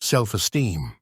self-esteem.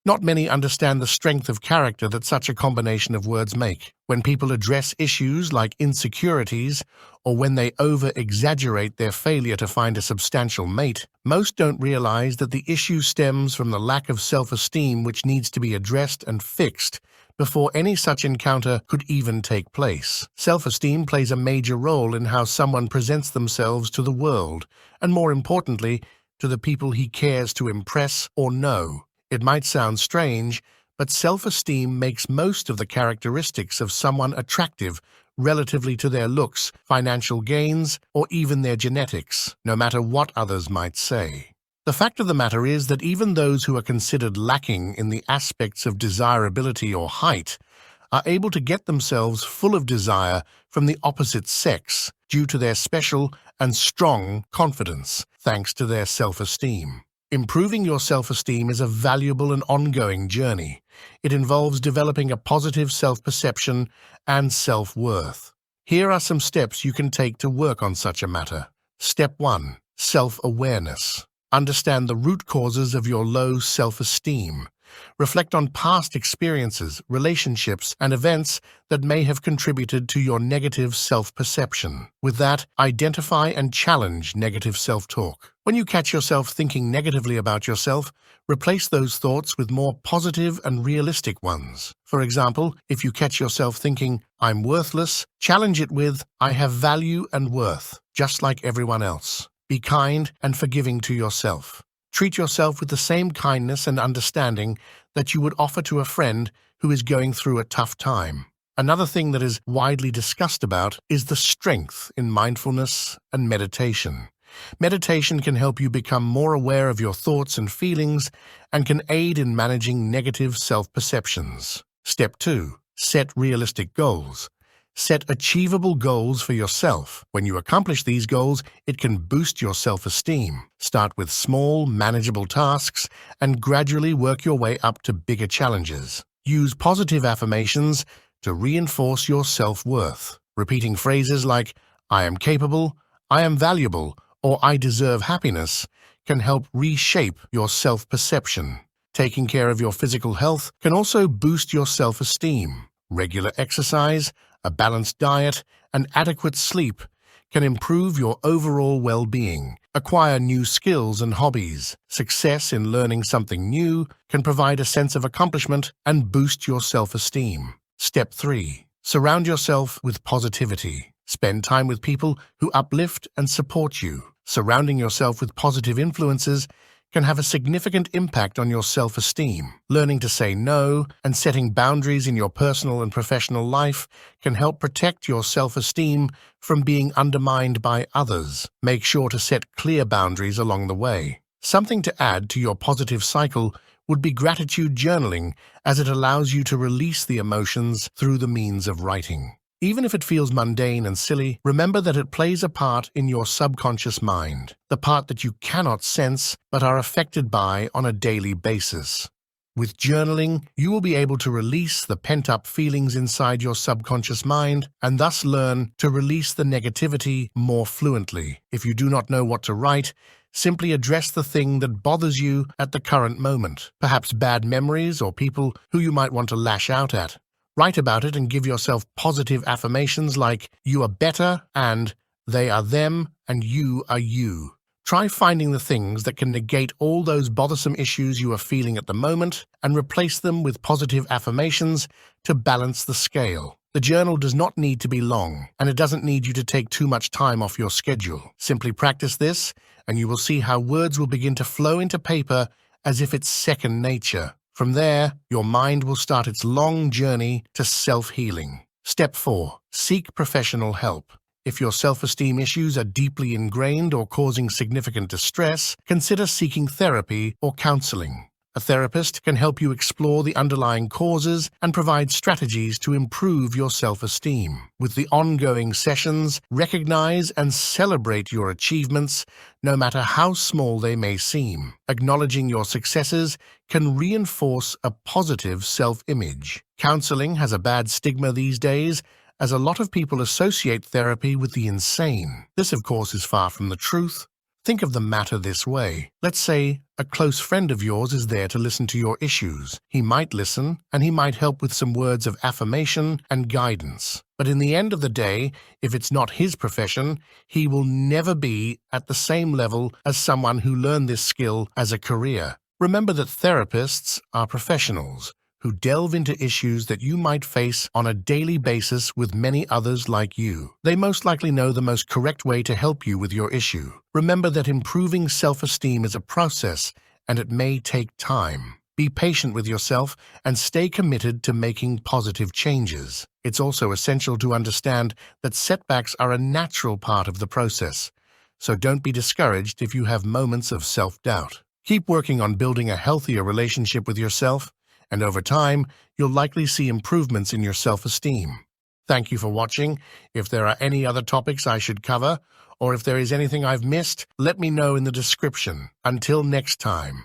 Not many understand the strength of character that such a combination of words make. When people address issues like insecurities, or when they over-exaggerate their failure to find a substantial mate, most don't realize that the issue stems from the lack of self-esteem which needs to be addressed and fixed before any such encounter could even take place. Self-esteem plays a major role in how someone presents themselves to the world, and more importantly, to the people he cares to impress or know. It might sound strange, but self-esteem makes most of the characteristics of someone attractive relatively to their looks, financial gains, or even their genetics, no matter what others might say. The fact of the matter is that even those who are considered lacking in the aspects of desirability or height are able to get themselves full of desire from the opposite sex due to their special and strong confidence, thanks to their self-esteem. Improving your self-esteem is a valuable and ongoing journey. It involves developing a positive self-perception and self-worth. Here are some steps you can take to work on such a matter. Step 1. Self-awareness. Understand the root causes of your low self-esteem. Reflect on past experiences, relationships, and events that may have contributed to your negative self-perception. With that, identify and challenge negative self-talk. When you catch yourself thinking negatively about yourself, replace those thoughts with more positive and realistic ones. For example, if you catch yourself thinking, "I'm worthless," challenge it with, "I have value and worth, just like everyone else." Be kind and forgiving to yourself. Treat yourself with the same kindness and understanding that you would offer to a friend who is going through a tough time. Another thing that is widely discussed about is the strength in mindfulness and meditation. Meditation can help you become more aware of your thoughts and feelings and can aid in managing negative self-perceptions. Step 2. Set realistic goals. Set achievable goals for yourself. When you accomplish these goals, it can boost your self-esteem. Start with small, manageable tasks and gradually work your way up to bigger challenges. Use positive affirmations to reinforce your self-worth. Repeating phrases like, "I am capable," "I am valuable," or "I deserve happiness" can help reshape your self-perception. Taking care of your physical health can also boost your self-esteem. Regular exercise, a balanced diet, and adequate sleep can improve your overall well-being. Acquire new skills and hobbies. Success in learning something new can provide a sense of accomplishment and boost your self-esteem. Step 3. Surround yourself with positivity. Spend time with people who uplift and support you. Surrounding yourself with positive influences can have a significant impact on your self-esteem. Learning to say no and setting boundaries in your personal and professional life can help protect your self-esteem from being undermined by others. Make sure to set clear boundaries along the way. Something to add to your positive cycle would be gratitude journaling, as it allows you to release the emotions through the means of writing. Even if it feels mundane and silly, remember that it plays a part in your subconscious mind, the part that you cannot sense but are affected by on a daily basis. With journaling, you will be able to release the pent-up feelings inside your subconscious mind and thus learn to release the negativity more fluently. If you do not know what to write, simply address the thing that bothers you at the current moment, perhaps bad memories or people who you might want to lash out at. Write about it and give yourself positive affirmations like, "You are better," and "They are them," and "You are you." Try finding the things that can negate all those bothersome issues you are feeling at the moment and replace them with positive affirmations to balance the scale. The journal does not need to be long, and it doesn't need you to take too much time off your schedule. Simply practice this, and you will see how words will begin to flow into paper as if it's second nature. From there, your mind will start its long journey to self-healing. Step 4. Seek professional help. If your self-esteem issues are deeply ingrained or causing significant distress, consider seeking therapy or counseling. A therapist can help you explore the underlying causes and provide strategies to improve your self-esteem. With the ongoing sessions, recognize and celebrate your achievements, no matter how small they may seem. Acknowledging your successes can reinforce a positive self-image. Counseling has a bad stigma these days, as a lot of people associate therapy with the insane. This, of course, is far from the truth. Think of the matter this way. Let's say a close friend of yours is there to listen to your issues. He might listen, and he might help with some words of affirmation and guidance. But in the end of the day, if it's not his profession, he will never be at the same level as someone who learned this skill as a career. Remember that therapists are professionals who delve into issues that you might face on a daily basis with many others like you. They most likely know the most correct way to help you with your issue. Remember that improving self-esteem is a process, and it may take time. Be patient with yourself and stay committed to making positive changes. It's also essential to understand that setbacks are a natural part of the process, so don't be discouraged if you have moments of self-doubt. Keep working on building a healthier relationship with yourself, and over time, you'll likely see improvements in your self-esteem. Thank you for watching. If there are any other topics I should cover, or if there is anything I've missed, let me know in the description. Until next time.